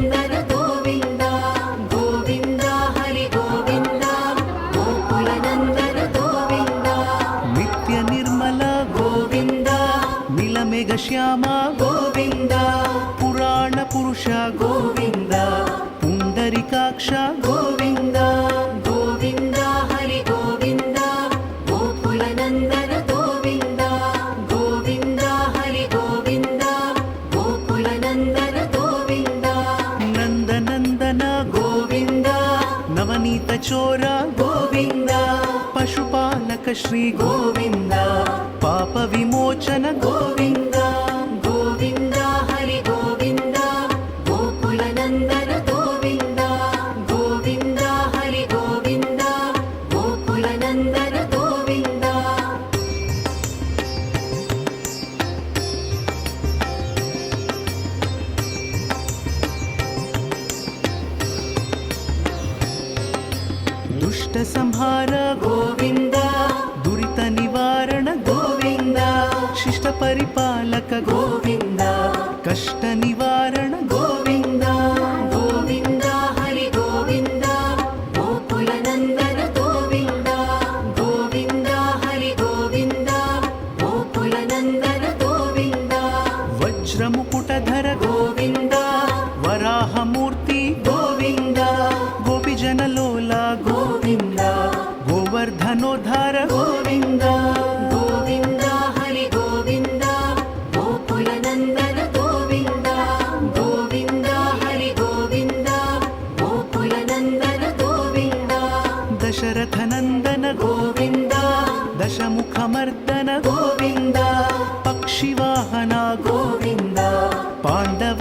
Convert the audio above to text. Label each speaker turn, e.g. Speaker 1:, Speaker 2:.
Speaker 1: गोकुलनन्दन गोविन्द गोविन्द हरि गोविन्द गोकुलनन्दन गोविन्द
Speaker 2: नित्य निर्मल
Speaker 1: गोविन्द
Speaker 2: नीलमेघ श्याम
Speaker 1: गोविन्द
Speaker 2: पुराण पुरुष
Speaker 1: गोविन्द
Speaker 2: पुण्डरीकाक्ष
Speaker 1: गोविन्द गोविन्द हरि गोविन्द गोकुलनन्दन गोविन्द गोविन्द हरि गोविन्द गोकुलनन्दन गोविन्द
Speaker 2: नन्दनन्दन
Speaker 1: गोविन्द
Speaker 2: नवनीत चोर
Speaker 1: गोविन्द
Speaker 2: पशुपालक श्री
Speaker 1: गोविन्द
Speaker 2: पाप विमोचन
Speaker 1: गोविन्द गोविन्द हरि गोविन्द गोकुलनन्दन गोविन्द गोविन्द हरि गोविन्द गोकुलनन्दन गोविन्द
Speaker 2: दुष्ट संहार
Speaker 1: गोविन्द
Speaker 2: दुरित निवारण
Speaker 1: गोविन्द
Speaker 2: शिष्ट परिपालक
Speaker 1: गोविन्द
Speaker 2: कष्ट निवारण
Speaker 1: गोविन्द गोविन्द हरि गोविन्द गोकुलनन्दन गोविन्द गोविन्द हरि गोविन्द गोकुलनन्दन गोविन्द
Speaker 2: वज्रमुकुटधर
Speaker 1: गोविन्द
Speaker 2: वराहमूर्ति
Speaker 1: गोविन्द
Speaker 2: गोपीजनलोला
Speaker 1: गोविन्द
Speaker 2: गोवर्धनोद्धार
Speaker 1: गोविन्द गोविन्द हरि गोविन्द गोकुलनन्दन गोविन्द गोविन्द हरि गोविन्द गोकुलनन्दन गोविन्द
Speaker 2: दशरथनन्दन
Speaker 1: गोविन्द
Speaker 2: दशमुखमर्दन
Speaker 1: गोविन्द
Speaker 2: पक्षिवाहना
Speaker 1: गोविन्द
Speaker 2: पाण्डव